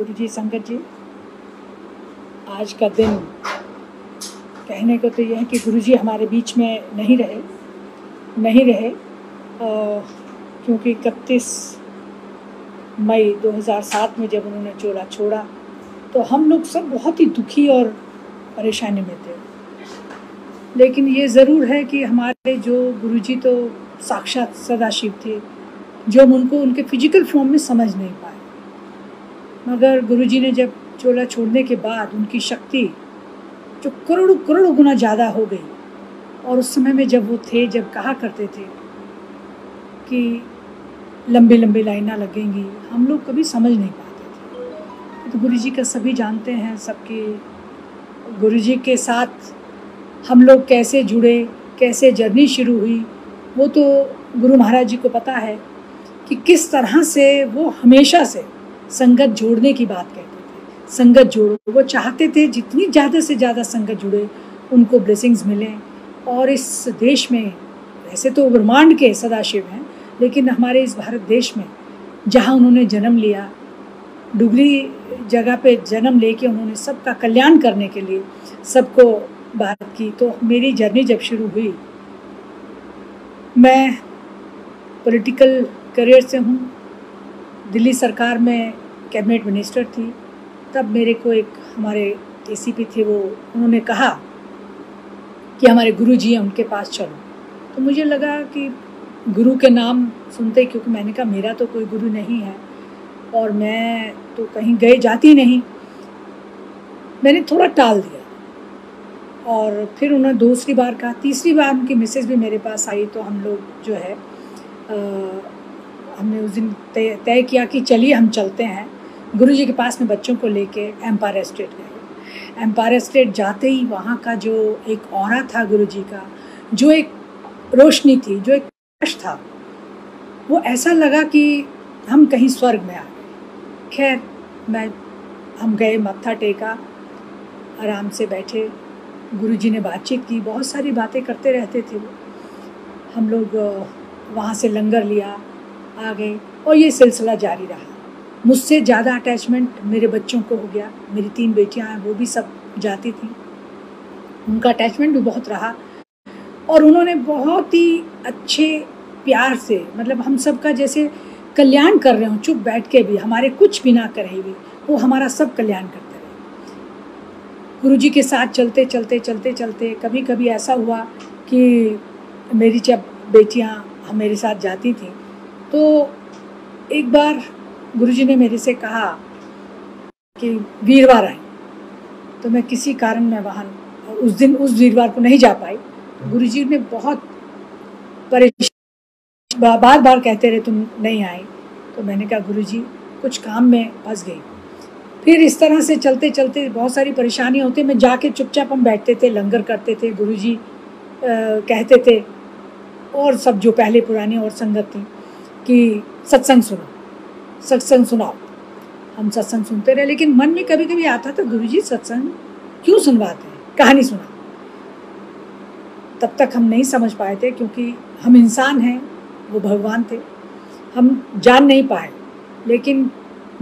गुरु जी, संगत जी, आज का दिन कहने को तो यह है कि गुरु जी हमारे बीच में नहीं रहे क्योंकि 31 मई 2007 में जब उन्होंने चोला छोड़ा तो हम लोग सब बहुत ही दुखी और परेशानी में थे। लेकिन ये ज़रूर है कि हमारे जो गुरु जी तो साक्षात सदाशिव थे, जो हम उनको उनके फिजिकल फॉर्म में समझ नहीं पाए, मगर गुरु जी ने जब चोला छोड़ने के बाद उनकी शक्ति जो करोड़ों गुना ज़्यादा हो गई। और उस समय में जब वो थे, जब कहा करते थे कि लंबी लंबी लाइनें लगेंगी, हम लोग कभी समझ नहीं पाते थे। तो गुरु जी का सभी जानते हैं, सबके गुरु जी के साथ हम लोग कैसे जुड़े, कैसे जर्नी शुरू हुई, वो तो गुरु महाराज जी को पता है कि किस तरह से वो हमेशा से संगत जोड़ने की बात कहते थे। संगत जोड़ो, वो चाहते थे जितनी ज़्यादा से ज़्यादा संगत जुड़े उनको ब्लेसिंग्स मिलें। और इस देश में वैसे तो ब्रह्मांड के सदाशिव हैं, लेकिन हमारे इस भारत देश में जहाँ उन्होंने जन्म लिया, डुगरी जगह पे जन्म लेके उन्होंने सबका कल्याण करने के लिए सबको बात की। तो मेरी जर्नी जब शुरू हुई, मैं पॉलिटिकल करियर से हूँ, दिल्ली सरकार में कैबिनेट मिनिस्टर थी। तब मेरे को एक हमारे एसीपी थे, वो उन्होंने कहा कि हमारे गुरु जी हैं, उनके पास चलो। तो मुझे लगा कि गुरु के नाम सुनते, क्योंकि मैंने कहा मेरा तो कोई गुरु नहीं है और मैं तो कहीं जाती नहीं, मैंने थोड़ा टाल दिया। और फिर उन्होंने दूसरी बार कहा, तीसरी बार उनकी मिसेज भी मेरे पास आई। तो हम लोग जो है हमने उस दिन तय किया कि चलिए हम चलते हैं गुरु जी के पास में बच्चों को लेके एम्पायर एस्टेट गए। एम्पायर एस्टेट जाते ही वहाँ का जो एक ऑरा था गुरु जी का, जो एक रोशनी थी, जो एक प्रकाश था, वो ऐसा लगा कि हम कहीं स्वर्ग में आ गए। खैर हम गए, मत्था टेका, आराम से बैठे, गुरु जी ने बातचीत की, बहुत सारी बातें करते रहते थे वो। हम लोग वहाँ से लंगर लिया, आ गए और ये सिलसिला जारी रहा। मुझसे ज़्यादा अटैचमेंट मेरे बच्चों को हो गया। मेरी 3 बेटियां हैं, वो भी सब जाती थी, उनका अटैचमेंट भी बहुत रहा। और उन्होंने बहुत ही अच्छे प्यार से, मतलब हम सब का जैसे कल्याण कर रहे हों, चुप बैठ के भी, हमारे कुछ भी ना करे भी, वो हमारा सब कल्याण करते रहे। गुरु जी के साथ चलते चलते कभी कभी ऐसा हुआ कि मेरी जब बेटियां मेरे साथ जाती थी, तो एक बार गुरुजी ने मेरे से कहा कि वीरवार आए। तो मैं किसी कारण में वहाँ उस वीरवार को नहीं जा पाई। गुरुजी ने बहुत परेशान, बार कहते रहे तुम नहीं आए। तो मैंने कहा गुरुजी कुछ काम में फंस गई। फिर इस तरह से चलते बहुत सारी परेशानियाँ होती, मैं जाके चुपचाप हम बैठते थे, लंगर करते थे, गुरुजी कहते थे, और सब जो पहले पुरानी और संगत थी कि सत्संग सुनाओ। हम सत्संग सुनते रहे, लेकिन मन में कभी कभी आता था गुरुजी सत्संग क्यों सुनवाते हैं, कहानी सुना। तब तक हम नहीं समझ पाए थे, क्योंकि हम इंसान हैं, वो भगवान थे, हम जान नहीं पाए। लेकिन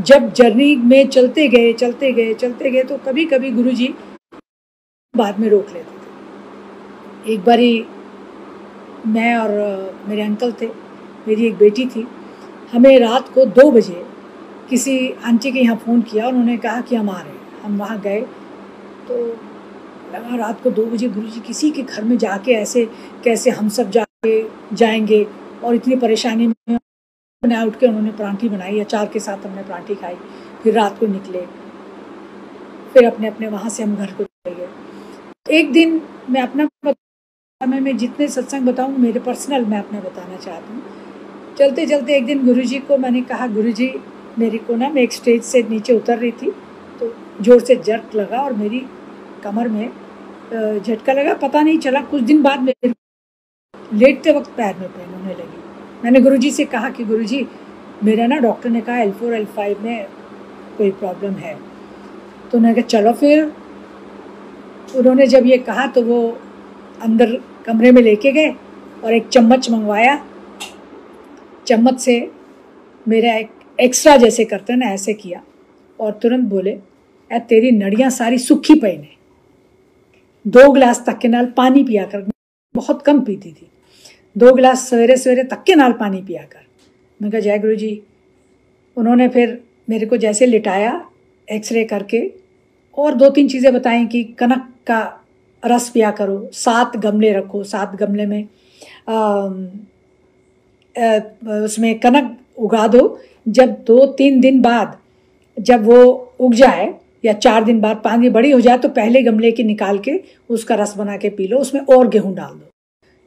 जब जर्नी में चलते गए तो कभी कभी गुरुजी बाद में रोक लेते थे। एक बारी मैं और मेरे अंकल थे, मेरी एक बेटी थी, हमें रात को 2 बजे किसी आंटी के यहाँ फ़ोन किया, उन्होंने कहा कि हम आ रहे हैं। हम वहाँ गए तो लगा रात को 2 बजे गुरुजी किसी के घर में जाके ऐसे कैसे हम सब जाएंगे, और इतनी परेशानी में उठ के उन्होंने परांठी बनाई, अचार के साथ हमने परांठी खाई। फिर रात को निकले, फिर अपने वहाँ से हम घर को चले गए। एक दिन मैं अपना समय में जितने सत्संग बताऊँ, मेरे पर्सनल मैं अपना बताना चाहती हूँ। चलते एक दिन गुरुजी को मैंने कहा, गुरुजी मेरे को ना, मैं एक स्टेज से नीचे उतर रही थी तो जोर से झटका लगा और मेरी कमर में झटका लगा, पता नहीं चला। कुछ दिन बाद मेरे लेटते वक्त पैर में पेन होने लगी। मैंने गुरुजी से कहा कि गुरुजी मेरा ना, डॉक्टर ने कहा L4 L5 में कोई प्रॉब्लम है। तो उन्होंने कहा चलो फिर। उन्होंने जब ये कहा तो वो अंदर कमरे में लेके गए और एक चम्मच मंगवाया। चम्मच से मेरा एक एक्स्ट्रा जैसे करते हैं ना, ऐसे किया और तुरंत बोले, ए तेरी नड़ियाँ सारी सूखी पई ने, 2 गिलास तक के नाल पानी पिया कर। बहुत कम पीती थी, 2 गिलास सवेरे सवेरे तक के नाल पानी पिया कर। मैं कहा जय गुरु जी। उन्होंने फिर मेरे को जैसे लिटाया एक्सरे करके और 2-3 चीज़ें बताई कि कनक का रस पिया करो, 7 गमले रखो, 7 गमले में उसमें कनक उगा दो। जब 2-3 दिन बाद जब वो उग जाए या 4 दिन बाद 5 दिन बड़ी हो जाए तो पहले गमले के निकाल के उसका रस बना के पी लो, उसमें और गेहूं डाल दो।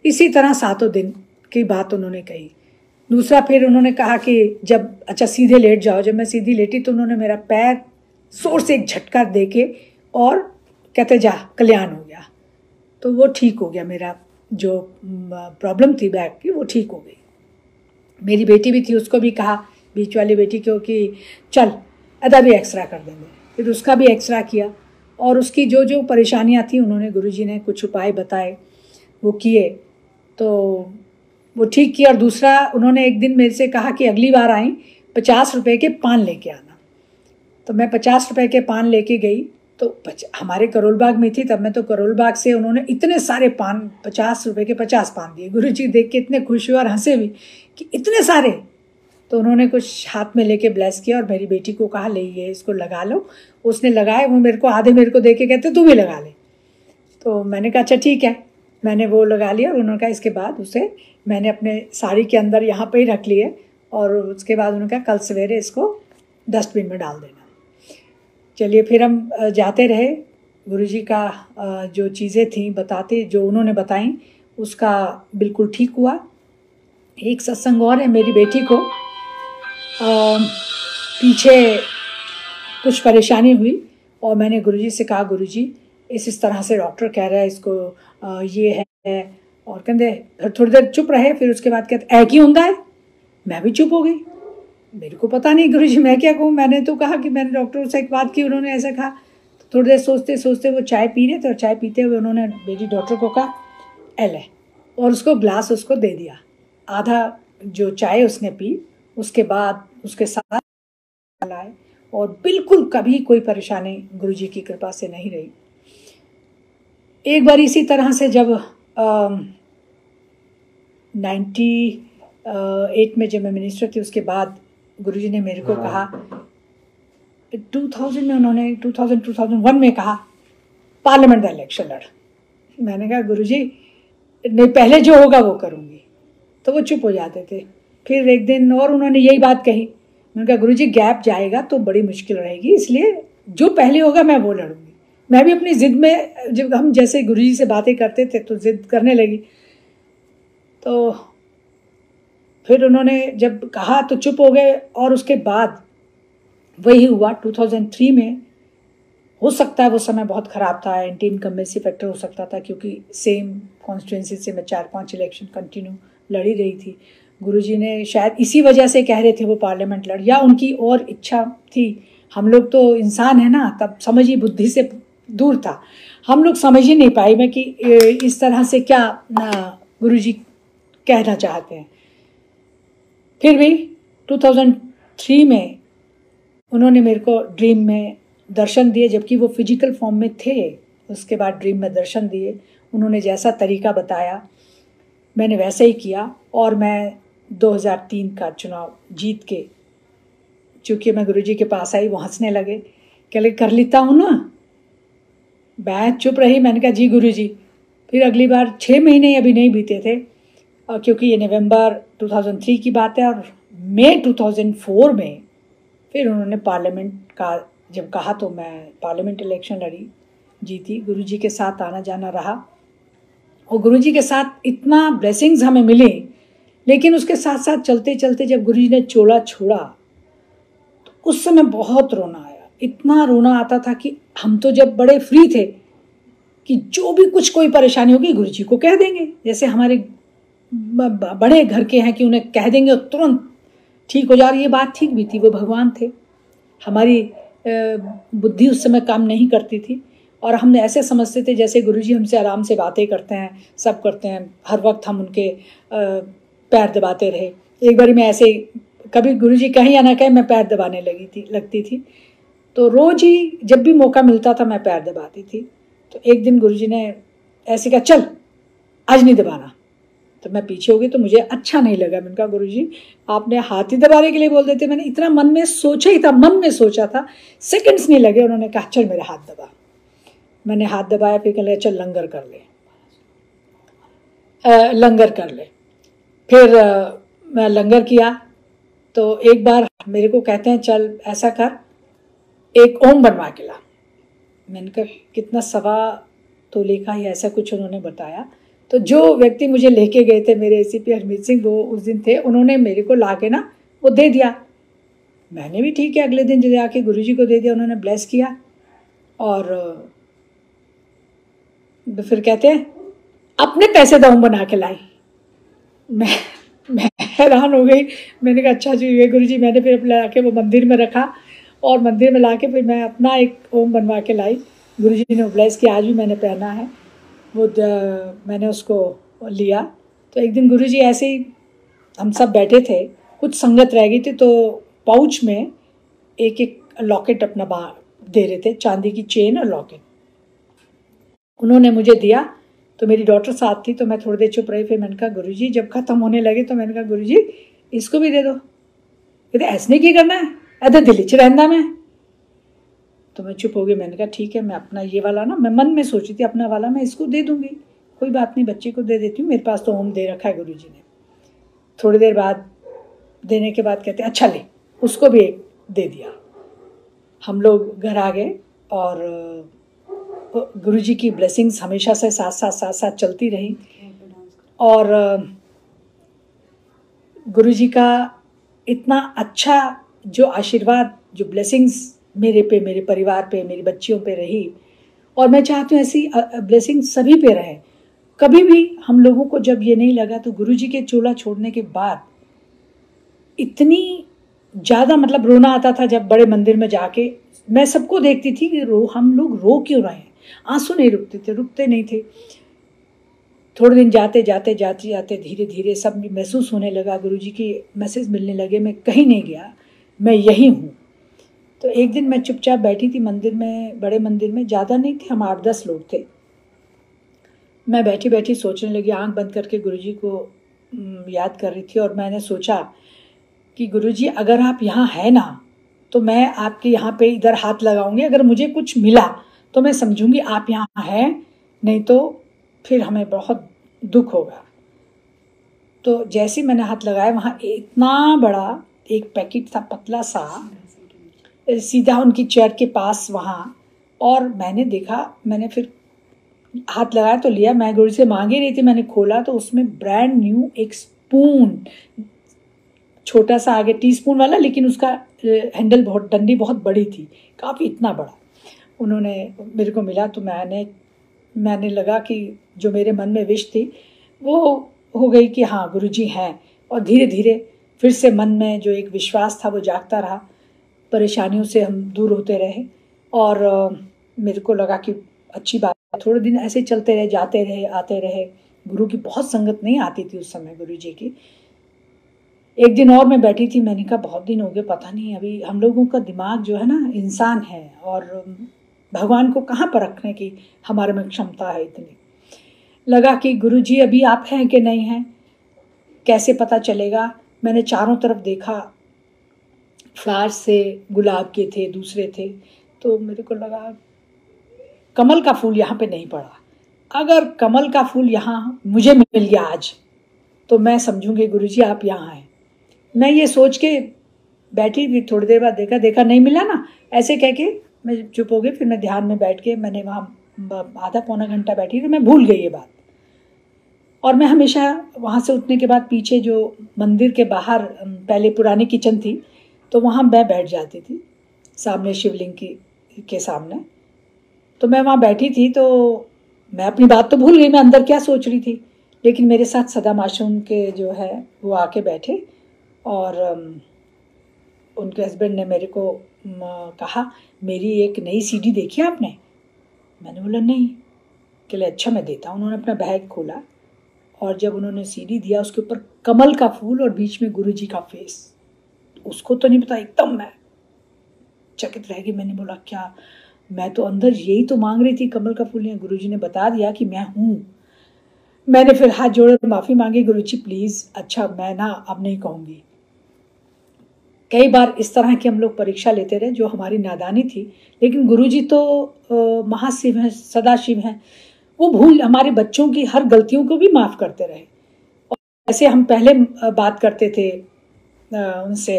इसी तरह 7 दिन की बात उन्होंने कही। दूसरा फिर उन्होंने कहा कि जब अच्छा सीधे लेट जाओ। जब मैं सीधी लेटी तो उन्होंने मेरा पैर जोर से एक झटका दे के और कहते जा कल्याण हो गया। तो वो ठीक हो गया, मेरा जो प्रॉब्लम थी बैक की वो ठीक हो गई। मेरी बेटी भी थी, उसको भी कहा बीच वाली बेटी को कि चल अदा भी एक्सरा कर देंगे। फिर उसका भी एक्सरा किया और उसकी जो जो परेशानियां थी उन्होंने गुरुजी ने कुछ उपाय बताए, वो किए तो वो ठीक किया। और दूसरा उन्होंने एक दिन मेरे से कहा कि अगली बार आई 50 रुपए के पान लेके आना। तो मैं 50 रुपए के पान लेके गई। तो हमारे करोल बाग में थी तब मैं, तो करोल बाग से उन्होंने इतने सारे पान 50 रुपए के 50 पान दिए। गुरुजी देख के इतने खुश हुए और हंसे भी कि इतने सारे। तो उन्होंने कुछ हाथ में लेके ब्लेस किया और मेरी बेटी को कहा ले ये इसको लगा लो। उसने लगाए, वो मेरे को आधे मेरे को दे के कहते तू भी लगा ले। तो मैंने कहा अच्छा ठीक है, मैंने वो लगा लिया। और उन्होंने कहा इसके बाद उसे मैंने अपने साड़ी के अंदर यहाँ पे ही रख लिए और उसके बाद उन्होंने कहा कल सवेरे इसको डस्टबिन में डाल देना। चलिए फिर हम जाते रहे। गुरुजी का जो चीज़ें थी बताते, जो उन्होंने बताई उसका बिल्कुल ठीक हुआ। एक सत्संग और है, मेरी बेटी को पीछे कुछ परेशानी हुई और मैंने गुरुजी से कहा गुरुजी इस तरह से डॉक्टर कह रहा है इसको ये है। और कहते थोड़ी देर चुप रहे। फिर उसके बाद कहते ऐ क्यों होता है। मैं भी चुप हो गई, मेरे को पता नहीं गुरुजी मैं क्या कहूँ। मैंने तो कहा कि मैंने डॉक्टर से एक बात की, उन्होंने ऐसा कहा। तो थोड़ी देर सोचते सोचते वो चाय पी रहे थे और चाय पीते हुए उन्होंने मेरी डॉक्टर को कहा एल है और उसको ग्लास उसको दे दिया। आधा जो चाय उसने पी, उसके बाद उसके साथ लाए और बिल्कुल कभी कोई परेशानी गुरुजी की कृपा से नहीं रही। एक बार इसी तरह से जब 98 में जब मैं मिनिस्टर थी, उसके बाद गुरुजी ने मेरे को कहा 2000 में, उन्होंने 2001 में कहा पार्लियामेंट का इलेक्शन लड़। मैंने कहा गुरुजी नहीं, पहले जो होगा वो करूँगी। तो वो चुप हो जाते थे। फिर एक दिन और उन्होंने यही बात कही। मैंने कहा गुरुजी गैप जाएगा तो बड़ी मुश्किल रहेगी, इसलिए जो पहले होगा मैं वो लड़ूंगी। मैं भी अपनी ज़िद में, जब हम जैसे गुरुजी से बातें करते थे तो ज़िद करने लगी। तो फिर उन्होंने जब कहा तो चुप हो गए और उसके बाद वही हुआ। 2003 में हो सकता है वो समय बहुत ख़राब था, एंटी इनकम्बेंसी फैक्टर हो सकता था, क्योंकि सेम कॉन्स्टिट्यूंसी से मैं 4-5 इलेक्शन कंटिन्यू लड़ी रही थी। गुरुजी ने शायद इसी वजह से कह रहे थे वो पार्लियामेंट लड़, या उनकी और इच्छा थी। हम लोग तो इंसान है ना, तब समझ ही बुद्धि से दूर था, हम लोग समझ ही नहीं पाए मैं कि इस तरह से क्या गुरुजी कहना चाहते हैं। फिर भी 2003 में उन्होंने मेरे को ड्रीम में दर्शन दिए, जबकि वो फिजिकल फॉर्म में थे। उसके बाद ड्रीम में दर्शन दिए। उन्होंने जैसा तरीका बताया मैंने वैसे ही किया और मैं 2003 का चुनाव जीत के, चूँकि मैं गुरुजी के पास आई, वो हंसने लगे, कह लगे कर लेता हूँ ना। मैं चुप रही। मैंने कहा जी गुरुजी। फिर अगली बार 6 महीने अभी नहीं बीते थे, और क्योंकि ये नवंबर 2003 की बात है, और मई 2004 में फिर उन्होंने पार्लियामेंट का जब कहा तो मैं पार्लियामेंट इलेक्शन लड़ी, जीती। गुरुजी के साथ आना जाना रहा और गुरुजी के साथ इतना ब्लेसिंग्स हमें मिले। लेकिन उसके साथ साथ चलते चलते जब गुरुजी ने चोला छोड़ा तो उस समय बहुत रोना आया। इतना रोना आता था कि हम तो जब बड़े फ्री थे कि जो भी कुछ कोई परेशानी होगी गुरुजी को कह देंगे। जैसे हमारे बड़े घर के हैं कि उन्हें कह देंगे और तुरंत ठीक हो जा रही। ये बात ठीक भी थी, वो भगवान थे। हमारी बुद्धि उस समय काम नहीं करती थी और हम ऐसे समझते थे जैसे गुरुजी हमसे आराम से बातें करते हैं, सब करते हैं, हर वक्त हम उनके पैर दबाते रहे। एक बार मैं ऐसे, कभी गुरुजी कहीं या ना कहीं मैं पैर दबाने लगती थी। तो रोज ही जब भी मौका मिलता था मैं पैर दबाती थी। तो एक दिन गुरुजी ने ऐसे कहा, चल आज नहीं दबाना। तो मैं पीछे हो गई, तो मुझे अच्छा नहीं लगा। मैंने कहा, गुरुजी आपने हाथ ही दबाने के लिए बोल देते। मैंने इतना मन में सोचा ही था, मन में सोचा था, सेकंड्स नहीं लगे। उन्होंने कहा, चल मेरा हाथ दबा। मैंने हाथ दबाया, फिर कह लिया चल लंगर कर ले, लंगर कर ले। फिर मैं लंगर किया। तो एक बार मेरे को कहते हैं, चल ऐसा कर, एक ओम बनवा के ला। मैंने कहा कितना, 1.25 तोले का ही ऐसा कुछ उन्होंने बताया। तो जो व्यक्ति मुझे लेके गए थे, मेरे एसीपी हरमीत सिंह, वो उस दिन थे, उन्होंने मेरे को ला के ना वो दे दिया। मैंने भी ठीक है, अगले दिन जो आके गुरुजी को दे दिया। उन्होंने ब्लेस किया और फिर कहते हैं अपने पैसे दाऊं बना के लाई। मैं हैरान हो गई। मैंने कहा अच्छा जी ये गुरुजी। मैंने फिर ला के वो मंदिर में रखा और मंदिर में ला के फिर मैं अपना एक ओम बनवा के लाई। गुरुजी ने ब्लेस किया, आज भी मैंने पहना है वो। मैंने उसको लिया। तो एक दिन गुरुजी ऐसे ही हम सब बैठे थे, कुछ संगत रह गई थी, तो पाउच में एक एक लॉकेट अपना दे रहे थे, चांदी की चेन और लॉकेट उन्होंने मुझे दिया। तो मेरी डॉटर साथ थी, तो मैं थोड़ी देर चुप रही। फिर मैंने कहा गुरुजी, जब खत्म होने लगे तो मैंने कहा गुरुजी इसको भी दे दो। कहते ऐसे नहीं की करना है, अरे दिल्ली च रहना मैं। तो मैं चुप हो गई। मैंने कहा ठीक है, मैं अपना ये वाला ना, मैं मन में सोची थी अपना वाला मैं इसको दे दूंगी, कोई बात नहीं, बच्चे को दे देती हूँ, मेरे पास तो ओम दे रखा है गुरुजी ने। थोड़ी देर बाद देने के बाद कहते अच्छा ले, उसको भी एक दे दिया। हम लोग घर आ गए और गुरुजी की ब्लेसिंग्स हमेशा से साथ चलती रही। और गुरुजी का इतना अच्छा जो आशीर्वाद, जो ब्लेसिंग्स मेरे पे, मेरे परिवार पे, मेरी बच्चियों पे रही, और मैं चाहती हूँ ऐसी ब्लेसिंग सभी पे रहे। कभी भी हम लोगों को जब ये नहीं लगा, तो गुरुजी के चोला छोड़ने के बाद इतनी ज़्यादा मतलब रोना आता था। जब बड़े मंदिर में जाके मैं सबको देखती थी कि हम लोग रो क्यों रहे हैं, आंसू नहीं रुकते नहीं थे। थोड़े दिन जाते जाते धीरे धीरे सब महसूस होने लगा, गुरुजी की मैसेज मिलने लगे, मैं कहीं नहीं गया, मैं यही हूँ। तो एक दिन मैं चुपचाप बैठी थी मंदिर में, बड़े मंदिर में, ज़्यादा नहीं थे, हम 8-10 लोग थे। मैं बैठी बैठी सोचने लगी, आंख बंद करके गुरुजी को याद कर रही थी। और मैंने सोचा कि गुरुजी अगर आप यहाँ हैं ना, तो मैं आपके यहाँ पे इधर हाथ लगाऊंगी, अगर मुझे कुछ मिला तो मैं समझूंगी आप यहाँ हैं, नहीं तो फिर हमें बहुत दुख होगा। तो जैसे ही मैंने हाथ लगाया, वहाँ इतना बड़ा एक पैकेट था, पतला सा, सीधा उनकी चेयर के पास वहाँ। और मैंने देखा, मैंने फिर हाथ लगाया तो लिया, मैं गुरुजी से मांग ही रही थी। मैंने खोला तो उसमें ब्रांड न्यू एक स्पून, छोटा सा आगे टीस्पून वाला, लेकिन उसका हैंडल बहुत, डंडी बहुत बड़ी थी, काफ़ी इतना बड़ा, उन्होंने मेरे को मिला। तो मैंने लगा कि जो मेरे मन में विश थी वो हो गई कि हाँ गुरुजी हैं। और धीरे धीरे फिर से मन में जो एक विश्वास था वो जागता रहा, परेशानियों से हम दूर होते रहे। और मेरे को लगा कि अच्छी बात है। थोड़े दिन ऐसे चलते रहे, जाते रहे, आते रहे। गुरु की बहुत संगत नहीं आती थी उस समय, गुरुजी की। एक दिन और मैं बैठी थी, मैंने कहा बहुत दिन हो गए, पता नहीं, अभी हम लोगों का दिमाग जो है ना, इंसान है, और भगवान को कहाँ पर रखने की हमारे में क्षमता है इतनी। लगा कि गुरुजी अभी आप हैं कि नहीं हैं, कैसे पता चलेगा। मैंने चारों तरफ देखा, फ्लावर्स से, गुलाब के थे, दूसरे थे। तो मेरे को लगा कमल का फूल यहाँ पे नहीं पड़ा, अगर कमल का फूल यहाँ मुझे मिल गया आज, तो मैं समझूंगी गुरुजी आप यहाँ हैं। मैं ये सोच के बैठी भी, थोड़ी देर बाद देखा नहीं मिला ना, ऐसे कह के मैं चुप हो गई। फिर मैं ध्यान में बैठ के, मैंने वहाँ आधा पौना घंटा बैठी, तो मैं भूल गई ये बात। और मैं हमेशा वहाँ से उठने के बाद पीछे जो मंदिर के बाहर पहले पुरानी किचन थी, तो वहाँ मैं बैठ जाती थी, सामने शिवलिंग के सामने। तो मैं वहाँ बैठी थी, तो मैं अपनी बात तो भूल गई, मैं अंदर क्या सोच रही थी। लेकिन मेरे साथ सदा मासूम के जो है वो आके बैठे, और उनके हस्बैंड ने मेरे को कहा मेरी एक नई सीडी देखी आपने? मैंने बोला नहीं। कहले अच्छा मैं देता हूँ। उन्होंने अपना बैग खोला, और जब उन्होंने सीडी दिया, उसके ऊपर कमल का फूल और बीच में गुरुजी का फेस। उसको तो नहीं पता, एकदम मैं चकित रह गई। मैंने बोला क्या, मैं तो अंदर यही तो मांग रही थी कमल का फूल। गुरुजी ने बता दिया कि मैं हूँ। मैंने फिर हाथ जोड़कर माफ़ी मांगी, गुरुजी प्लीज़, अच्छा मैं ना अब नहीं कहूँगी। कई बार इस तरह की हम लोग परीक्षा लेते रहे, जो हमारी नादानी थी, लेकिन गुरुजी तो महाशिव हैं, सदाशिव हैं, वो भूल हमारे बच्चों की हर गलतियों को भी माफ़ करते रहे। और जैसे हम पहले बात करते थे उनसे,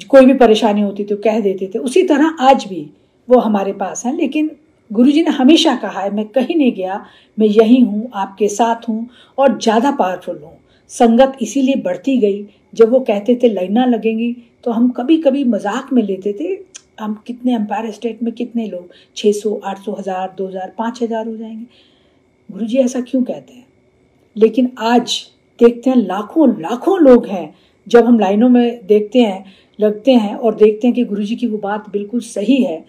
कोई भी परेशानी होती तो कह देते थे, उसी तरह आज भी वो हमारे पास हैं। लेकिन गुरुजी ने हमेशा कहा है, मैं कहीं नहीं गया, मैं यहीं हूँ, आपके साथ हूँ और ज़्यादा पावरफुल हूँ। संगत इसीलिए बढ़ती गई। जब वो कहते थे लाइना लगेंगी, तो हम कभी कभी मजाक में लेते थे, हम कितने एम्पायर स्टेट में कितने लोग, 600, 800, 1000, 2000, 5000 हो जाएंगे। गुरुजी ऐसा क्यों कहते हैं? लेकिन आज देखते हैं लाखों लाखों लोग हैं। जब हम लाइनों में देखते हैं, लगते हैं और देखते हैं कि गुरुजी की वो बात बिल्कुल सही है,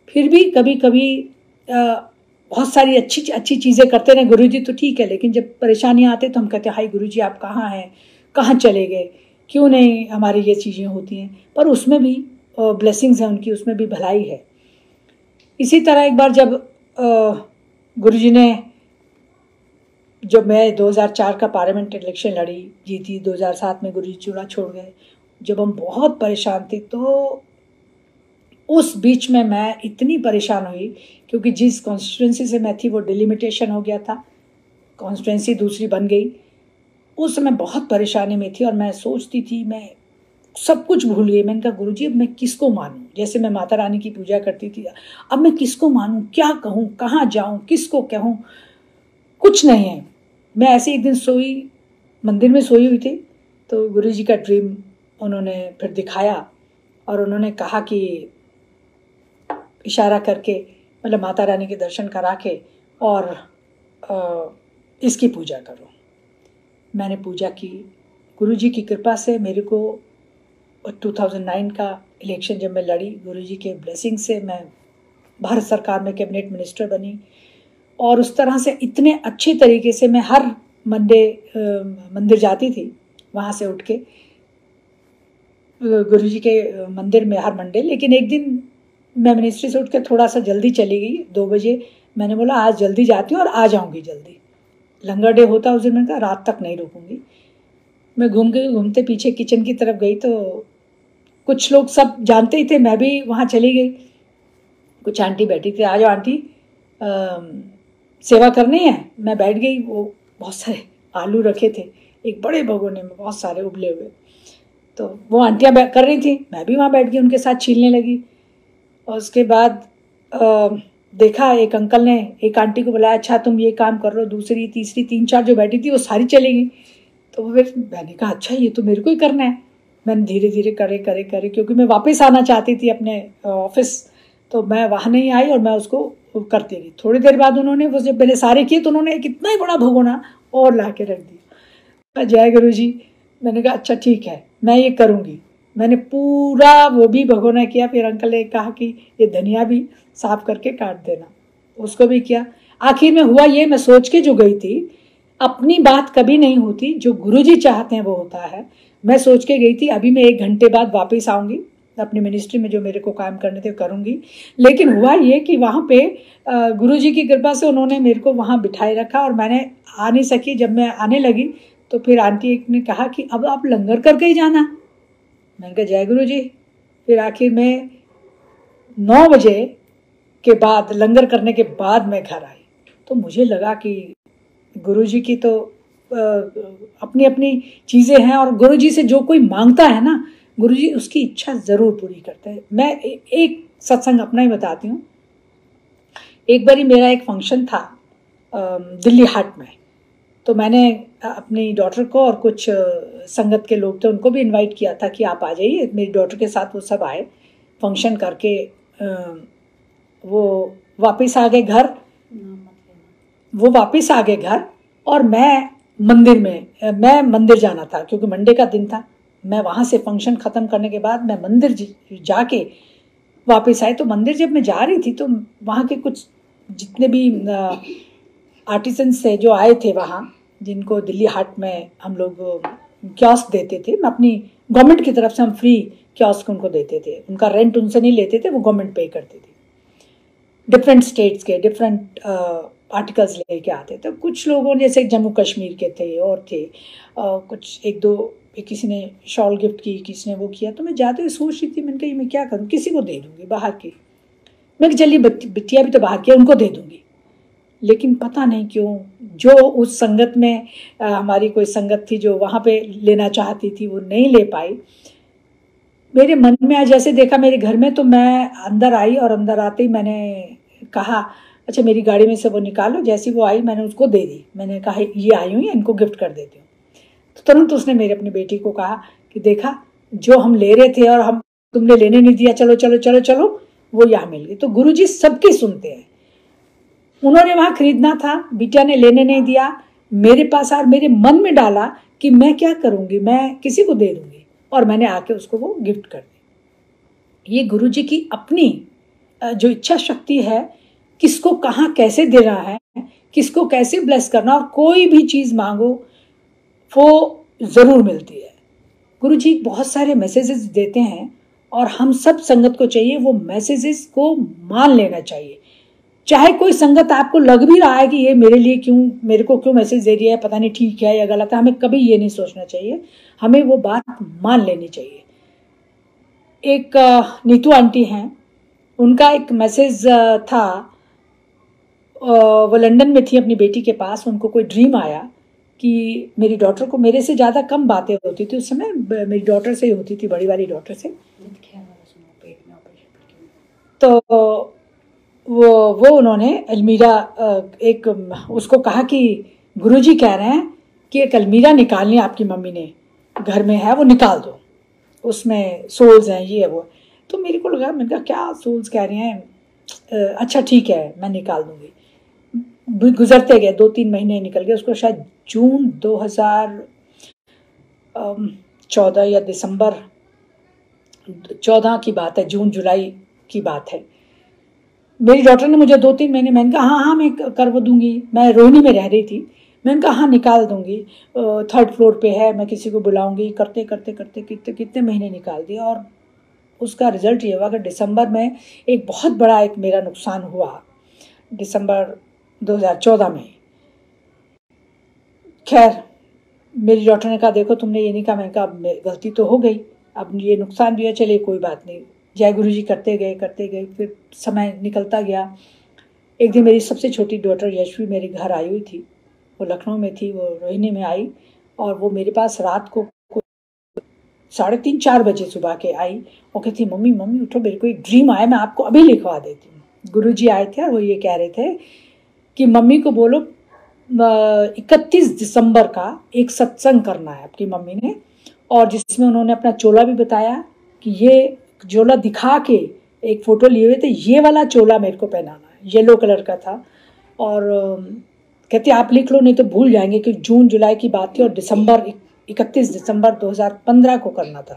फिर भी कभी कभी बहुत सारी अच्छी चीज़ें करते रहे गुरुजी तो ठीक है, लेकिन जब परेशानियाँ आते तो हम कहते हैं हाय गुरुजी आप कहाँ हैं, कहाँ चले गए, क्यों नहीं हमारी ये चीज़ें होती हैं। पर उसमें भी ब्लेसिंग्स हैं उनकी, उसमें भी भलाई है। इसी तरह एक बार जब गुरुजी ने, जब मैं 2004 का पार्लियामेंट इलेक्शन लड़ी, जीती, 2007 में गुरुजी चूल्हा छोड़ गए, जब हम बहुत परेशान थे, तो उस बीच में मैं इतनी परेशान हुई क्योंकि जिस कॉन्स्टिट्यूंसी से मैं थी वो डिलिमिटेशन हो गया था, कॉन्स्टिट्यूंसी दूसरी बन गई। उस समय बहुत परेशानी में थी और मैं सोचती थी, मैं सब कुछ भूल गई। मैंने कहा गुरुजी अब मैं किसको मानूं? जैसे मैं माता रानी की पूजा करती थी, अब मैं किसको मानूं, क्या कहूं, कहाँ जाऊं, किसको कहूं, कुछ नहीं है। मैं ऐसे एक दिन सोई, मंदिर में सोई हुई थी, तो गुरुजी का ड्रीम उन्होंने फिर दिखाया और उन्होंने कहा कि इशारा करके, मतलब माता रानी के दर्शन करा के और इसकी पूजा करो। मैंने पूजा की। गुरुजी की कृपा से मेरे को 2009 का इलेक्शन जब मैं लड़ी, गुरुजी के ब्लेसिंग से मैं भारत सरकार में कैबिनेट मिनिस्टर बनी। और उस तरह से इतने अच्छे तरीके से मैं हर मंदिर जाती थी, वहाँ से उठ के गुरुजी के मंदिर में हर मंडे। लेकिन एक दिन मैं मिनिस्ट्री से उठ के थोड़ा सा जल्दी चली गई, 2 बजे। मैंने बोला आज जल्दी जाती हूँ और आ जाऊँगी जल्दी, लंगर डे होता उस दिन। मैंने कहा रात तक नहीं रुकूंगी। मैं घूमते पीछे किचन की तरफ गई, तो कुछ लोग सब जानते ही थे, मैं भी वहाँ चली गई। कुछ आंटी बैठी थी, आ जाओ आंटी सेवा करनी है। मैं बैठ गई। वो बहुत सारे आलू रखे थे एक बड़े भगोने में, बहुत सारे उबले हुए, तो वो आंटियाँ कर रही थी, मैं भी वहाँ बैठ गई, उनके साथ छीलने लगी। और उसके बाद देखा एक अंकल ने एक आंटी को बुलाया, अच्छा तुम ये काम कर लो, दूसरी तीसरी 3-4 जो बैठी थी वो सारी चली गई। तो फिर मैंने कहा अच्छा ये तो मेरे को ही करना है। मैंने धीरे धीरे करे क्योंकि मैं वापस आना चाहती थी अपने ऑफिस, तो मैं वहाँ नहीं आई और मैं उसको करती रही। थोड़ी देर बाद उन्होंने वो जब मैंने सारे किए तो उन्होंने एक इतना ही बड़ा भगोना और ला के रख दिया। जय गुरु जी। मैंने कहा अच्छा ठीक है मैं ये करूँगी। मैंने पूरा वो भी भगोना किया। फिर अंकल ने कहा कि ये धनिया भी साफ करके काट देना, उसको भी किया। आखिर में हुआ ये, मैं सोच के जो गई थी, अपनी बात कभी नहीं होती, जो गुरुजी चाहते हैं वो होता है। मैं सोच के गई थी अभी मैं 1 घंटे बाद वापस आऊँगी, अपनी मिनिस्ट्री में जो मेरे को काम करने थे करूँगी। लेकिन हुआ ये कि वहाँ पे गुरुजी की कृपा से उन्होंने मेरे को वहाँ बिठाए रखा और मैंने आ नहीं सकी। जब मैं आने लगी तो फिर आंटी एक ने कहा कि अब आप लंगर करके ही जाना। मैंने कहा जय गुरु जी। फिर आखिर में 9 बजे के बाद, लंगर करने के बाद मैं घर आई, तो मुझे लगा कि गुरुजी की तो अपनी अपनी चीज़ें हैं और गुरुजी से जो कोई मांगता है ना, गुरुजी उसकी इच्छा ज़रूर पूरी करते हैं। मैं एक सत्संग अपना ही बताती हूँ। एक बारी मेरा एक फंक्शन था दिल्ली हाट में, तो मैंने अपनी डॉटर को और कुछ संगत के लोग थे उनको भी इनवाइट किया था कि आप आ जाइए। मेरी डॉटर के साथ वो सब आए, फंक्शन करके वो वापस आ गए घर। और मैं मंदिर जाना था क्योंकि मंडे का दिन था। मैं वहाँ से फंक्शन ख़त्म करने के बाद मैं मंदिर जाके वापस आई। तो मंदिर जब मैं जा रही थी तो वहाँ के कुछ जितने भी आर्टिसंस थे जो आए थे वहाँ, जिनको दिल्ली हाट में हम लोग कियोस्क देते थे, मैं अपनी गवर्नमेंट की तरफ से हम फ्री कियोस्क उनको देते थे, उनका रेंट उनसे नहीं लेते थे, वो गवर्नमेंट पे करती थी। डिफरेंट स्टेट्स के डिफरेंट आर्टिकल्स लेके आते थे। कुछ लोगों जैसे जम्मू कश्मीर के थे और थे, कुछ एक दो, किसी ने शॉल गिफ्ट की, किसी ने वो किया। तो मैं जाते हुए सोच रही थी, मैंने कहा मैं क्या करूँ, किसी को दे दूँगी बाहर की, मैं जल्दी बिटिया भी तो बाहर की, उनको दे दूँगी। लेकिन पता नहीं क्यों जो उस संगत में हमारी कोई संगत थी जो वहाँ पे लेना चाहती थी, वो नहीं ले पाई। मेरे मन में आज जैसे देखा मेरे घर में, तो मैं अंदर आई और अंदर आते ही मैंने कहा अच्छा मेरी गाड़ी में से वो निकालो। जैसी वो आई मैंने उसको दे दी, मैंने कहा ये आई हुई है, इनको गिफ्ट कर देती हूँ। तो तुरंत उसने मेरे अपनी बेटी को कहा कि देखा जो हम ले रहे थे और हम तुमने लेने नहीं दिया, चलो चलो चलो चलो, वो यहाँ मिल गई। तो गुरुजी सबकी सुनते हैं। उन्होंने वहाँ खरीदना था, बिटिया ने लेने नहीं दिया, मेरे पास और मेरे मन में डाला कि मैं क्या करूँगी, मैं किसी को दे दूँगी, और मैंने आके उसको वो गिफ्ट कर दी। ये गुरुजी की अपनी जो इच्छा शक्ति है, किसको कहाँ कैसे देना है, किसको कैसे ब्लेस करना, और कोई भी चीज़ मांगो वो ज़रूर मिलती है। गुरुजी बहुत सारे मैसेजेस देते हैं और हम सब संगत को चाहिए वो मैसेजेस को मान लेना चाहिए। चाहे कोई संगत आपको लग भी रहा है कि ये मेरे लिए क्यों, मेरे को क्यों मैसेज दे रही है, पता नहीं ठीक है या गलत है, हमें कभी ये नहीं सोचना चाहिए, हमें वो बात मान लेनी चाहिए। एक नीतू आंटी हैं, उनका एक मैसेज था, वो लंदन में थी अपनी बेटी के पास। उनको कोई ड्रीम आया कि मेरी डॉटर को, मेरे से ज़्यादा कम बातें होती थी उस समय, मेरी डॉटर से ही होती थी, बड़ी वाली डॉटर से। तो वो उन्होंने अलमीरा एक उसको कहा कि गुरुजी कह रहे हैं कि एक अलमीरा निकालनी आपकी मम्मी ने, घर में है वो निकाल दो, उसमें सोल्स हैं ये है वो। तो मेरे को लगा, मैंने कहा क्या सोल्स कह रहे हैं, अच्छा ठीक है मैं निकाल दूंगी। गुजरते गए 2-3 महीने निकल गए, उसको शायद जून 2014 या दिसंबर 14 की बात है, जून जुलाई की बात है। मेरी डॉटर ने मुझे 2-3 महीने, मैंने कहा हाँ मैं करवा दूंगी, मैं रोहिणी में रह रही थी, मैंने कहा हाँ निकाल दूंगी, 3rd फ्लोर पे है, मैं किसी को बुलाऊंगी, करते करते करते कितने महीने निकाल दिए। और उसका रिजल्ट ये हुआ कि दिसंबर में एक बहुत बड़ा एक मेरा नुकसान हुआ, दिसंबर 2014 में। खैर मेरी डॉटर ने कहा देखो तुमने ये नहीं कहा, मैंने कहा गलती तो हो गई, अब ये नुकसान भी है, चलिए कोई बात नहीं, जय गुरुजी करते गए। फिर समय निकलता गया। एक दिन मेरी सबसे छोटी डॉटर यशवी मेरे घर आई हुई थी, वो लखनऊ में थी, वो रोहिणी में आई, और वो मेरे पास रात को 3:30-4 बजे सुबह के आई और कहती मम्मी उठो, मेरे को एक ड्रीम आया, मैं आपको अभी लिखवा देती हूँ। गुरुजी आए थे और वो ये कह रहे थे कि मम्मी को बोलो 31 दिसंबर का एक सत्संग करना है आपकी मम्मी ने, और जिसमें उन्होंने अपना चोला भी बताया कि ये चोला दिखा के एक फ़ोटो लिए हुए थे, ये वाला चोला मेरे को पहनाना है, येलो कलर का था। और कहते आप लिख लो नहीं तो भूल जाएंगे कि जून जुलाई की बात थी और 31 दिसंबर 2015 को करना था।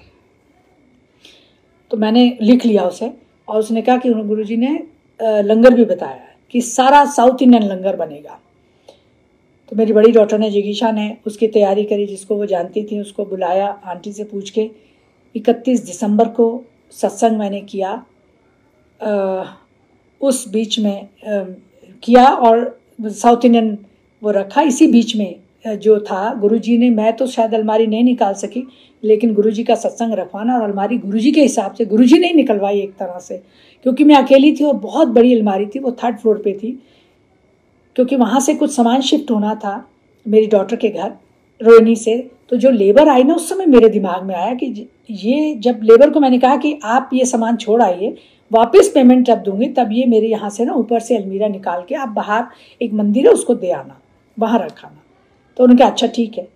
तो मैंने लिख लिया उसे, और उसने कहा कि गुरुजी ने लंगर भी बताया कि सारा साउथ इंडियन लंगर बनेगा। तो मेरी बड़ी डॉटर ने, जिगीशा ने, उसकी तैयारी करी, जिसको वो जानती थी उसको बुलाया, आंटी से पूछ के 31 दिसंबर को सत्संग मैंने किया, उस बीच में किया, और साउथ इंडियन वो रखा। इसी बीच में जो था गुरुजी ने, मैं तो शायद अलमारी नहीं निकाल सकी, लेकिन गुरुजी का सत्संग रखवाना और अलमारी गुरुजी के हिसाब से, गुरुजी ने निकलवाई एक तरह से, क्योंकि मैं अकेली थी और बहुत बड़ी अलमारी थी, वो 3rd फ्लोर पे थी, क्योंकि वहाँ से कुछ सामान शिफ्ट होना था मेरी डॉटर के घर रोहिणी से। तो जो लेबर आई ना, उस समय मेरे दिमाग में आया कि ये, जब लेबर को मैंने कहा कि आप ये सामान छोड़ आइए, वापस पेमेंट जब दूंगी तब ये मेरे यहाँ से ना ऊपर से अलमीरा निकाल के आप बाहर एक मंदिर है उसको दे आना, वहाँ रखाना। तो उन्होंने कहा अच्छा ठीक है।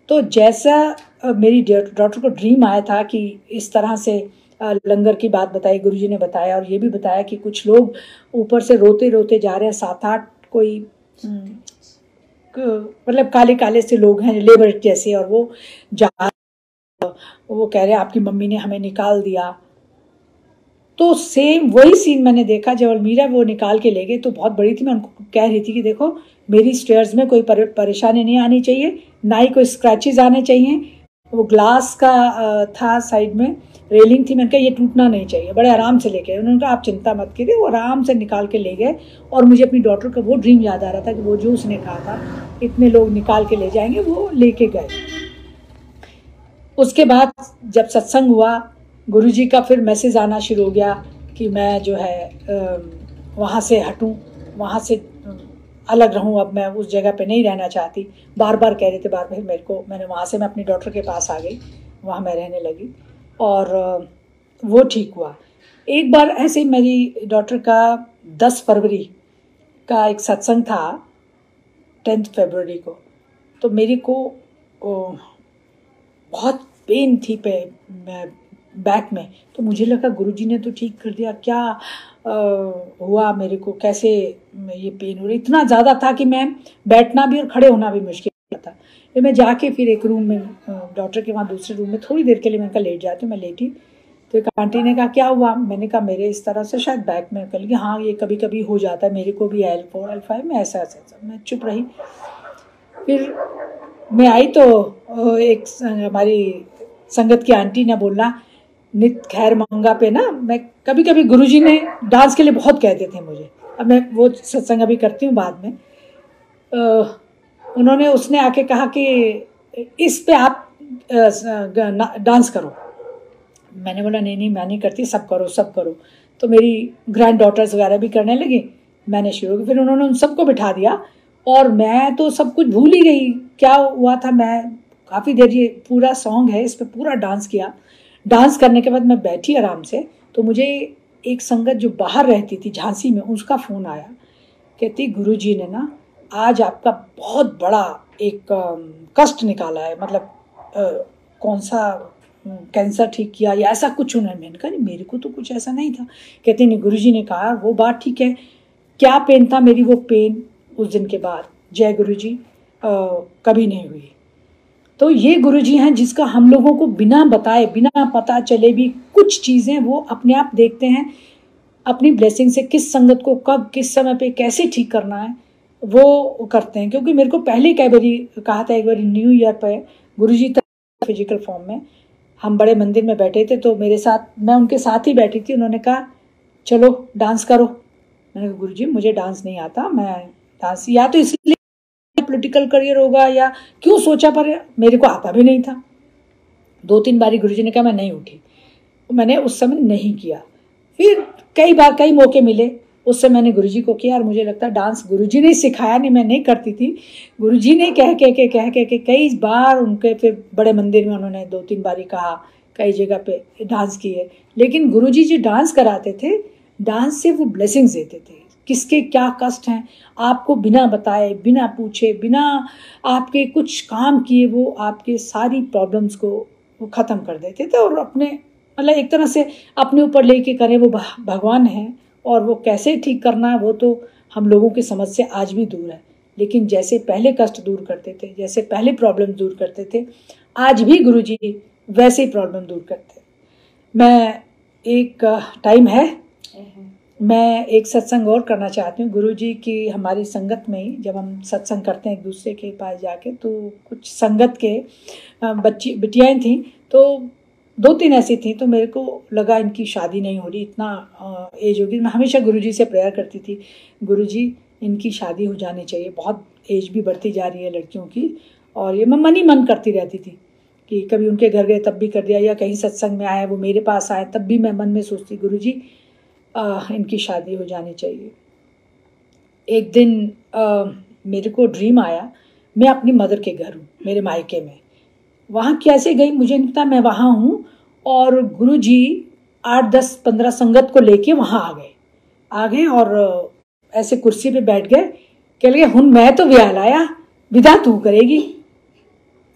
तो जैसा मेरी डॉटर को ड्रीम आया था कि इस तरह से लंगर की बात बताई गुरुजी ने बताया, और ये भी बताया कि कुछ लोग ऊपर से रोते रोते जा रहे हैं, 7-8 कोई मतलब काले काले से लोग हैं लेबर जैसे, और वो कह रहे हैं आपकी मम्मी ने हमें निकाल दिया। तो सेम वही सीन मैंने देखा जब अलमीरा वो निकाल के ले गए। तो बहुत बड़ी थी, मैं उनको कह रही थी कि देखो मेरी स्टेयर्स में कोई परेशानी नहीं आनी चाहिए, ना ही कोई स्क्रैचेस आने चाहिए, वो ग्लास का था, साइड में रेलिंग थी। मैंने कहा ये टूटना नहीं चाहिए, बड़े आराम से लेके। उन्होंने कहा आप चिंता मत कीजिए। वो आराम से निकाल के ले गए। और मुझे अपनी डॉटर का वो ड्रीम याद आ रहा था कि वो जो उसने कहा था इतने लोग निकाल के ले जाएंगे, वो लेके गए। उसके बाद जब सत्संग हुआ, गुरुजी का फिर मैसेज आना शुरू हो गया कि मैं जो है वहाँ से हटूँ, वहाँ से अलग रहूँ, अब मैं उस जगह पे नहीं रहना चाहती। बार बार कह रहे थे, बार बार मेरे को। मैंने वहाँ से मैं अपनी डॉटर के पास आ गई, वहाँ मैं रहने लगी और वो ठीक हुआ। एक बार ऐसे ही मेरी डॉटर का 10 फरवरी का एक सत्संग था, 10 फरवरी को। तो मेरे को बहुत पेन थी बैक में। तो मुझे लगा गुरुजी ने तो ठीक कर दिया, क्या हुआ मेरे को, कैसे ये पेन हो रही। इतना ज़्यादा था कि मैं बैठना भी और खड़े होना भी मुश्किल था। फिर मैं जाके फिर एक रूम में, डॉक्टर के वहाँ दूसरे रूम में थोड़ी देर के लिए मैंने कहा लेट जाती हूँ। मैं लेटी तो एक आंटी ने कहा क्या हुआ। मैंने कहा मेरे इस तरह से शायद बैक में। कल कि हाँ ये कभी कभी हो जाता है, मेरे को भी L4 L5 में ऐसा ऐसा। मैं चुप रही। फिर मैं आई तो एक हमारी संगत की आंटी ने बोला, नित खैर मंगा पे ना, मैं कभी कभी गुरुजी ने डांस के लिए बहुत कहते थे मुझे। अब मैं वो सत्संग अभी करती हूँ बाद में। उन्होंने उसने आके कहा कि इस पे आप डांस करो। मैंने बोला नहीं नहीं मैं नहीं करती, सब करो सब करो। तो मेरी ग्रैंड डॉटर्स वगैरह भी करने लगी, मैंने शुरू की। फिर उन्होंने उन सबको बिठा दिया और मैं तो सब कुछ भूल ही गई क्या हुआ था। मैं काफ़ी देर, ये पूरा सॉन्ग है, इस पर पूरा डांस किया। डांस करने के बाद मैं बैठी आराम से। तो मुझे एक संगत जो बाहर रहती थी झांसी में, उसका फ़ोन आया। कहती गुरुजी ने ना आज आपका बहुत बड़ा एक कष्ट निकाला है, मतलब कौन सा कैंसर ठीक किया या ऐसा कुछ उन्होंने। मैंने कहा मेरे को तो कुछ ऐसा नहीं था। कहते नहीं, गुरुजी ने कहा वो बात ठीक है। क्या पेन था मेरी, वो पेन उस दिन के बाद जय गुरुजी कभी नहीं हुई। तो ये गुरुजी हैं जिसका हम लोगों को बिना बताए, बिना पता चले भी कुछ चीज़ें वो अपने आप देखते हैं। अपनी ब्लेसिंग से किस संगत को कब किस समय पे कैसे ठीक करना है वो करते हैं। क्योंकि मेरे को पहले कई बारी कहा था, एक बार न्यू ईयर पर गुरुजी तक फिजिकल फॉर्म में, हम बड़े मंदिर में बैठे थे तो मेरे साथ, मैं उनके साथ ही बैठी थी। उन्होंने कहा चलो डांस करो। मैंने कहा गुरुजी मुझे डांस नहीं आता, मैं डांस या तो इसलिए पॉलिटिकल करियर होगा या क्यों सोचा, पर मेरे को आता भी नहीं था। 2-3 बारी गुरुजी ने कहा, मैं नहीं उठी। मैंने उस समय नहीं किया। फिर कई बार कई मौके मिले, उससे मैंने गुरुजी को किया। और मुझे लगता है डांस गुरुजी ने सिखाया, नहीं मैं नहीं करती थी। गुरुजी ने कह के कई बार उनके, फिर बड़े मंदिर में उन्होंने 2-3 बारी कहा, कई जगह पे डांस किए। लेकिन गुरुजी जो डांस कराते थे, डांस से वो ब्लेसिंग्स देते थे। किसके क्या कष्ट हैं आपको बिना बताए, बिना पूछे, बिना आपके कुछ काम किए, वो आपके सारी प्रॉब्लम्स को वो ख़त्म कर देते थे। और अपने, मतलब एक तरह से अपने ऊपर लेके करें, वो भगवान हैं। और वो कैसे ठीक करना है वो तो हम लोगों की समझ से आज भी दूर है। लेकिन जैसे पहले कष्ट दूर करते थे, जैसे पहले प्रॉब्लम दूर करते थे, आज भी गुरुजी वैसे ही प्रॉब्लम दूर करते हैं। मैं एक टाइम है, मैं एक सत्संग और करना चाहती हूँ गुरुजी की। हमारी संगत में ही जब हम सत्संग करते हैं एक दूसरे के पास जाके, तो कुछ संगत के बिटियाएँ थीं, तो 2-3 ऐसी थी। तो मेरे को लगा इनकी शादी नहीं हो रही, इतना एज होगी। मैं हमेशा गुरुजी से प्रेयर करती थी, गुरुजी इनकी शादी हो जानी चाहिए, बहुत एज भी बढ़ती जा रही है लड़कियों की। और ये मैं मन ही मन करती रहती थी कि कभी उनके घर गए तब भी कर दिया, या कहीं सत्संग में आए वो मेरे पास आए तब भी मैं मन में सोचती गुरुजी इनकी शादी हो जानी चाहिए। एक दिन मेरे को ड्रीम आया, मैं अपनी मदर के घर हूँ, मेरे मायके में। वहाँ कैसे गई मुझे नहीं पता, मैं वहाँ हूँ और गुरुजी 8-10-15 संगत को लेके वहाँ आ गए और ऐसे कुर्सी पे बैठ गए। कह लगे हुन मैं तो ब्याह लाया, विदा तू करेगी।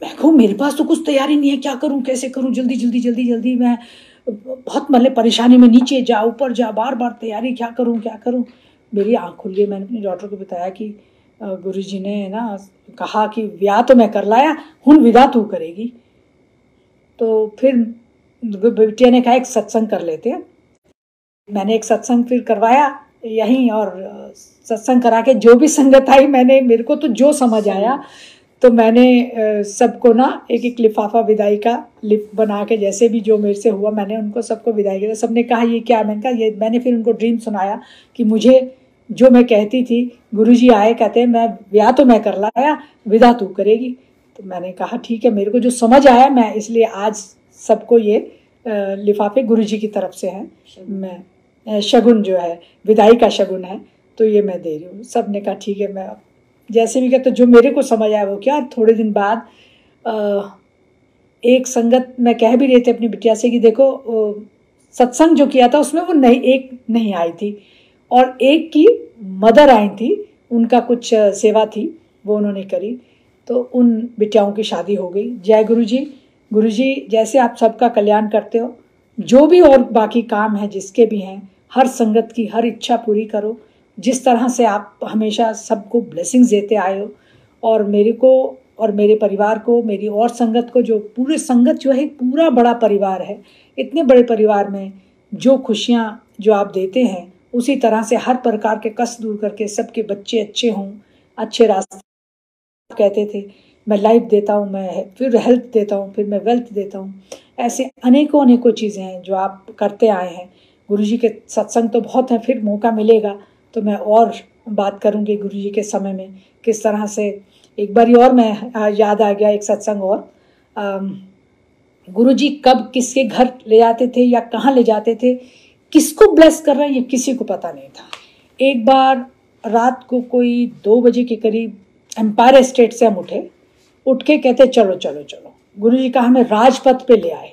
मैं कहूँ मेरे पास तो कुछ तैयारी नहीं है, क्या करूँ कैसे करूँ, जल्दी जल्दी जल्दी जल्दी। मैं बहुत मतलब परेशानी में, नीचे जा ऊपर जा, बार बार तैयारी, क्या करूँ। मेरी आँख खुल गई। मैंने अपनी डॉक्टर को बताया कि गुरुजी ने ना कहा कि ब्याह तो मैं कर लाया, हुन विदा तू करेगी। तो फिर बिटिया ने कहा एक सत्संग कर लेते हैं। मैंने एक सत्संग फिर करवाया यहीं, और सत्संग करा के जो भी संगत आई, मैंने, मेरे को तो जो समझ आया तो मैंने सबको ना एक एक लिफाफा विदाई का बना के, जैसे भी जो मेरे से हुआ मैंने उनको सबको विदाई किया। सबने कहा ये क्या, मैंने कहा ये, मैंने फिर उनको ड्रीम सुनाया कि मुझे जो मैं कहती थी, गुरुजी आए कहते हैं मैं ब्याह तो मैं कर लाया, विदा तू करेगी। तो मैंने कहा ठीक है, मेरे को जो समझ आया मैं इसलिए आज सबको ये लिफाफे गुरुजी की तरफ से हैं, मैं शगुन जो है विदाई का शगुन है, तो ये मैं दे रही हूँ। सब ने कहा ठीक है, मैं जैसे भी कहते, जो मेरे को समझ आया वो क्या। थोड़े दिन बाद एक संगत में कह भी रहे थे अपनी बिटिया से कि देखो सत्संग जो किया था उसमें वो नहीं आई थी, और एक की मदर आई थी, उनका कुछ सेवा थी वो उन्होंने करी, तो उन बिटियाओं की शादी हो गई। जय गुरु जी। गुरु जी जैसे आप सबका कल्याण करते हो, जो भी और बाकी काम है जिसके भी हैं, हर संगत की हर इच्छा पूरी करो, जिस तरह से आप हमेशा सबको ब्लेसिंग्स देते आए हो, और मेरे को और मेरे परिवार को, मेरी और संगत को, जो पूरे संगत जो है पूरा बड़ा परिवार है, इतने बड़े परिवार में जो खुशियाँ जो आप देते हैं, उसी तरह से हर प्रकार के कष्ट दूर करके सबके बच्चे अच्छे हों, अच्छे रास्ते कहते थे। मैं लाइफ देता हूँ, मैं फिर हेल्थ देता हूँ, फिर मैं वेल्थ देता हूँ। ऐसे अनेकों चीज़ें हैं जो आप करते आए हैं। गुरुजी के सत्संग तो बहुत हैं, फिर मौका मिलेगा तो मैं और बात करूँगी गुरुजी के समय में किस तरह से। एक बारी और मैं याद आ गया एक सत्संग और, गुरुजी कब किसके घर ले जाते थे या कहाँ ले जाते थे, किसको ब्लेस कर रहे हैं ये किसी को पता नहीं था। एक बार रात को कोई 2 बजे के करीब एम्पायर एस्टेट से हम उठ के कहते चलो चलो चलो। गुरुजी का हमें राजपथ पे ले आए,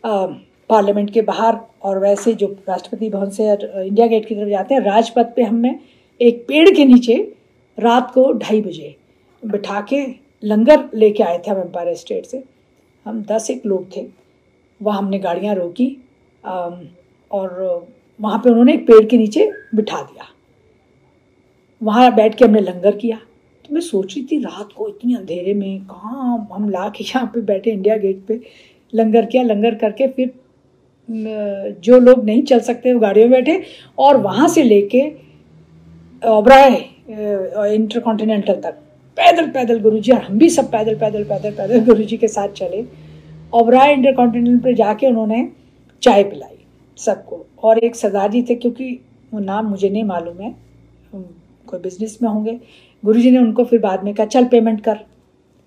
पार्लियामेंट के बाहर, और वैसे जो राष्ट्रपति भवन से इंडिया गेट की तरफ जाते हैं, राजपथ पे हमें एक पेड़ के नीचे रात को 2:30 बजे बिठा के लंगर लेके आए थे हम एम्पायर एस्टेट से। हम 10 लोग थे, वहाँ हमने गाड़ियाँ रोकी और वहाँ पे उन्होंने एक पेड़ के नीचे बिठा दिया। वहाँ बैठ के हमने लंगर किया। तो मैं सोच रही थी रात को इतनी अंधेरे में कहाँ हम ला के यहाँ पे बैठे इंडिया गेट पे लंगर किया। लंगर करके फिर जो लोग नहीं चल सकते वो गाड़ियों में बैठे, और वहाँ से लेके ओबराय इंटरकॉन्टिनेंटल तक पैदल गुरुजी, और हम भी सब पैदल गुरुजी के साथ चले। ओबराय इंटरकॉन्टिनेंटल पे जाके उन्होंने चाय पिलाई सबको, और एक सरदार जी थे, क्योंकि वो नाम मुझे नहीं मालूम है, कोई बिजनेस में होंगे। गुरुजी ने उनको फिर बाद में कहा चल पेमेंट कर,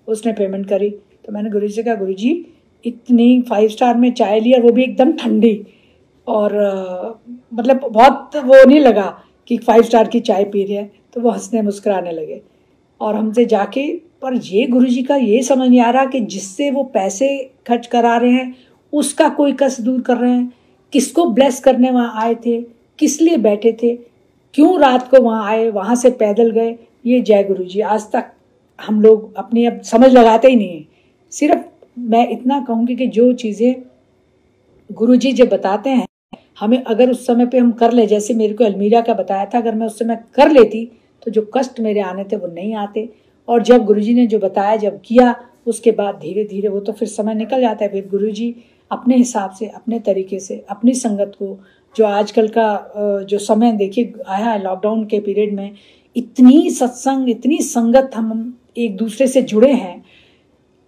उसने पेमेंट करी। तो मैंने गुरुजी से कहा गुरुजी इतनी 5 स्टार में चाय ली और वो भी एकदम ठंडी, और मतलब बहुत वो नहीं लगा कि 5 स्टार की चाय पी रहे हैं। तो वो हंसने मुस्कुराने लगे और हमसे जाके, पर ये गुरुजी का ये समझ नहीं आ रहा कि जिससे वो पैसे खर्च करा रहे हैं उसका कोई कष्ट दूर कर रहे हैं, किसको ब्लेस करने वहाँ आए थे, किस लिए बैठे थे, क्यों रात को वहाँ आए, वहाँ से पैदल गए। ये जय गुरुजी आज तक हम लोग अपनी अब समझ लगाते ही नहीं है। सिर्फ मैं इतना कहूँगी कि जो चीज़ें गुरुजी जब बताते हैं हमें, अगर उस समय पे हम कर ले, जैसे मेरे को अलमीरा का बताया था, अगर मैं उस समय कर लेती तो जो कष्ट मेरे आने थे वो नहीं आते। और जब गुरुजी ने जो बताया, जब किया, उसके बाद धीरे धीरे वो तो फिर समय निकल जाता है। फिर गुरुजी अपने हिसाब से, अपने तरीके से, अपनी संगत को, जो आजकल का जो समय देखिए आया है लॉकडाउन के पीरियड में, इतनी सत्संग, इतनी संगत, हम एक दूसरे से जुड़े हैं,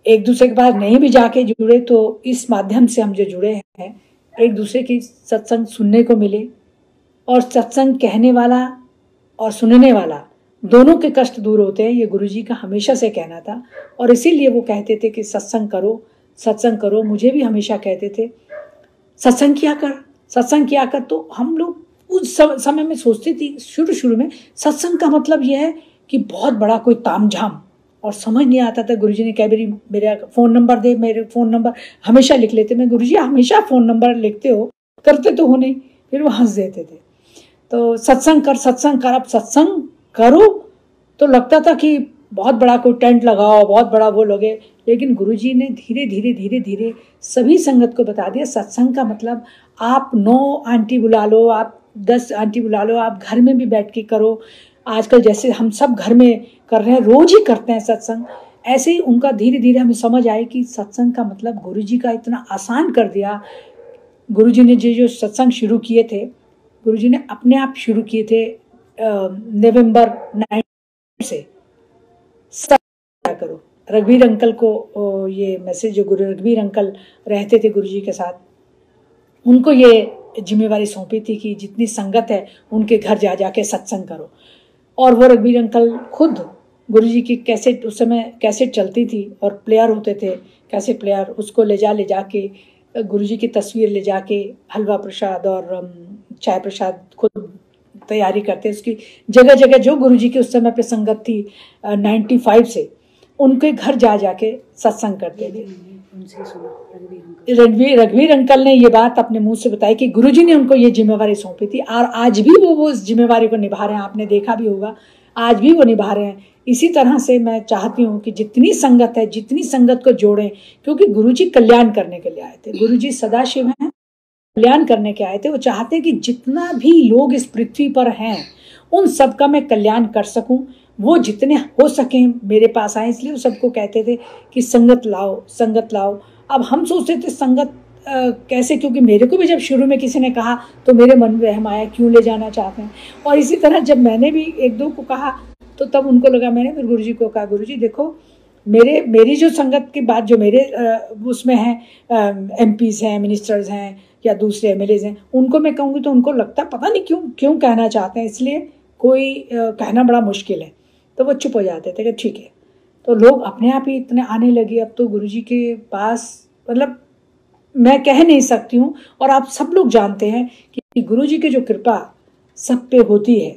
एक दूसरे के पास नहीं भी जाके जुड़े तो इस माध्यम से हम जो जुड़े हैं, एक दूसरे की सत्संग सुनने को मिले, और सत्संग कहने वाला और सुनने वाला दोनों के कष्ट दूर होते हैं। ये गुरुजी का हमेशा से कहना था, और इसीलिए वो कहते थे कि सत्संग करो, सत्संग करो। मुझे भी हमेशा कहते थे सत्संग किया कर, सत्संग किया कर। तो हम लोग उस समय में सोचती थी शुरू में सत्संग का मतलब यह है कि बहुत बड़ा कोई तामझाम, और समझ नहीं आता था। गुरुजी ने कह मेरी मेरा फ़ोन नंबर दे, मेरे फ़ोन नंबर हमेशा लिख लेते। मैं गुरुजी हमेशा फ़ोन नंबर लिखते हो, करते तो हो नहीं। फिर वो हंस देते थे। तो सत्संग कर, सत्संग कर। अब सत्संग करो तो लगता था कि बहुत बड़ा कोई टेंट लगाओ, बहुत बड़ा वो लगे, लेकिन गुरुजी ने धीरे धीरे सभी संगत को बता दिया सत्संग का मतलब आप 9 आंटी बुला लो, आप 10 आंटी बुला लो, आप घर में भी बैठ के करो। आजकल जैसे हम सब घर में कर रहे हैं, रोज ही करते हैं सत्संग, ऐसे ही उनका धीरे धीरे हमें समझ आए कि सत्संग का मतलब गुरुजी का इतना आसान कर दिया। गुरुजी ने जो सत्संग शुरू किए थे, गुरुजी ने अपने आप शुरू किए थे नवंबर 9 से करो। रघुवीर अंकल को ये मैसेज, जो गुरु रघुवीर अंकल रहते थे गुरुजी के साथ, उनको ये जिम्मेवारी सौंपी थी कि जितनी संगत है उनके घर जा जाके सत्संग करो। और वो रघुवीर अंकल खुद गुरुजी की कैसेट, उस समय कैसेट चलती थी और प्लेयर होते थे, कैसेट प्लेयर, उसको ले जा के गुरुजी की तस्वीर ले जाके हलवा प्रसाद और चाय प्रसाद खुद तैयारी करते, उसकी जगह जगह जो गुरुजी की उस समय पे संगत थी 95 से, उनके घर जा जाके सत्संग करते थे। रघुवीर अंकल ने ये बात अपने मुंह से बताई कि गुरुजी ने उनको ये जिम्मेवारी सौंपी थी और आज भी वो इस जिम्मेवारी को निभा रहे हैं। आपने देखा भी होगा, आज भी वो निभा रहे हैं। इसी तरह से मैं चाहती हूँ कि जितनी संगत है, जितनी संगत को जोड़ें, क्योंकि गुरुजी कल्याण करने के लिए आए थे। गुरुजी सदाशिव हैं, कल्याण करने के आए थे। वो चाहते हैं कि जितना भी लोग इस पृथ्वी पर हैं उन सबका मैं कल्याण कर सकूं। वो जितने हो सके मेरे पास आए, इसलिए वो सबको कहते थे कि संगत लाओ, संगत लाओ। अब हम सोचते थे संगत कैसे, क्योंकि मेरे को भी जब शुरू में किसी ने कहा तो मेरे मन में वहम आया, क्यों ले जाना चाहते हैं। और इसी तरह जब मैंने भी एक दो को कहा तो तब उनको लगा, मैंने फिर गुरुजी को कहा, गुरुजी देखो मेरी जो संगत की बात, जो मेरे उसमें हैं MPs हैं, मिनिस्टर्स हैं या दूसरे MLAs हैं, उनको मैं कहूँगी तो उनको लगता है पता नहीं क्यों कहना चाहते हैं, इसलिए कोई कहना बड़ा मुश्किल है। तो वो चुप हो जाते थे कि ठीक है। तो लोग अपने आप ही इतने आने लगे अब तो गुरुजी के पास, मतलब मैं कह नहीं सकती हूँ। और आप सब लोग जानते हैं कि गुरुजी की जो कृपा सब पे होती है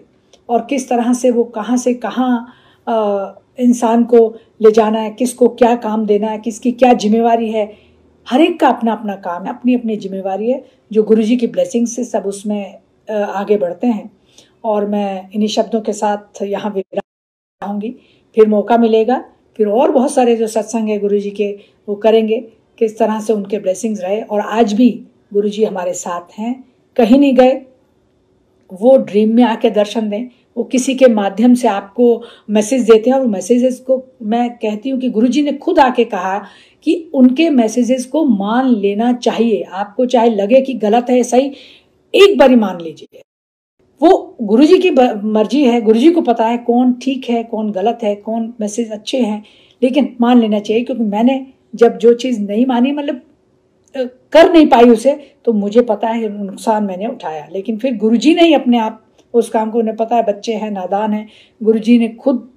और किस तरह से वो कहाँ से कहाँ इंसान को ले जाना है, किसको क्या काम देना है, किसकी क्या जिम्मेवारी है। हर एक का अपना अपना काम है, अपनी अपनी जिम्मेवारी है, जो गुरुजी की ब्लेसिंग से सब उसमें आगे बढ़ते हैं। और मैं इन्हीं शब्दों के साथ यहाँ विराम रहूँगी। फिर मौका मिलेगा, फिर और बहुत सारे जो सत्संग है गुरुजी के वो करेंगे, किस तरह से उनके ब्लेसिंग्स रहे। और आज भी गुरुजी हमारे साथ हैं, कहीं नहीं गए। वो ड्रीम में आके दर्शन दें, वो किसी के माध्यम से आपको मैसेज देते हैं। और मैसेजेस को मैं कहती हूँ कि गुरुजी ने खुद आके कहा कि उनके मैसेजेस को मान लेना चाहिए। आपको चाहे लगे कि गलत है सही, एक बार ही मान लीजिए। वो गुरुजी की मर्जी है, गुरुजी को पता है कौन ठीक है, कौन गलत है, कौन मैसेज अच्छे हैं, लेकिन मान लेना चाहिए। क्योंकि मैंने जब जो चीज़ नहीं मानी, मतलब कर नहीं पाई उसे, तो मुझे पता है नुकसान मैंने उठाया। लेकिन फिर गुरुजी ने ही अपने आप उस काम को, उन्हें पता है बच्चे हैं, नादान हैं, गुरुजी ने खुद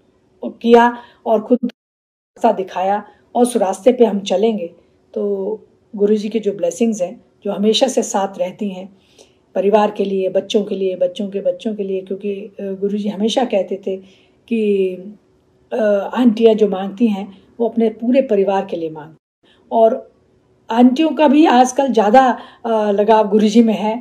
किया और खुद रास्ता दिखाया। और उस रास्ते पे हम चलेंगे तो गुरुजी की जो ब्लेसिंग्स हैं, जो हमेशा से साथ रहती हैं परिवार के लिए, बच्चों के लिए, बच्चों के बच्चों के लिए। क्योंकि गुरुजी हमेशा कहते थे कि आंटियाँ जो मांगती हैं वो अपने पूरे परिवार के लिए मांग। और आंटियों का भी आजकल ज़्यादा लगाव गुरुजी में है।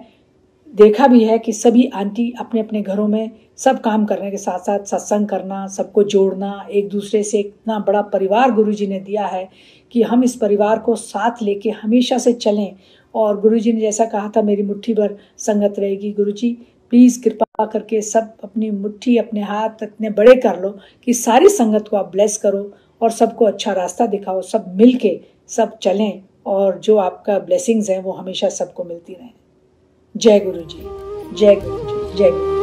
देखा भी है कि सभी आंटी अपने अपने घरों में सब काम करने के साथ साथ सत्संग करना, सबको जोड़ना, एक दूसरे से इतना बड़ा परिवार गुरुजी ने दिया है कि हम इस परिवार को साथ लेके हमेशा से चलें। और गुरुजी ने जैसा कहा था, मेरी मुट्ठी भर संगत रहेगी। गुरुजी प्लीज़ कृपा करके सब अपनी मुट्ठी, अपने हाथ इतने बड़े कर लो कि सारी संगत को आप ब्लेस करो और सबको अच्छा रास्ता दिखाओ, सब मिल के सब चलें और जो आपका ब्लेसिंग्स हैं वो हमेशा सबको मिलती रहें। जय गुरु जी, जय गुरु जी, जय गुरु।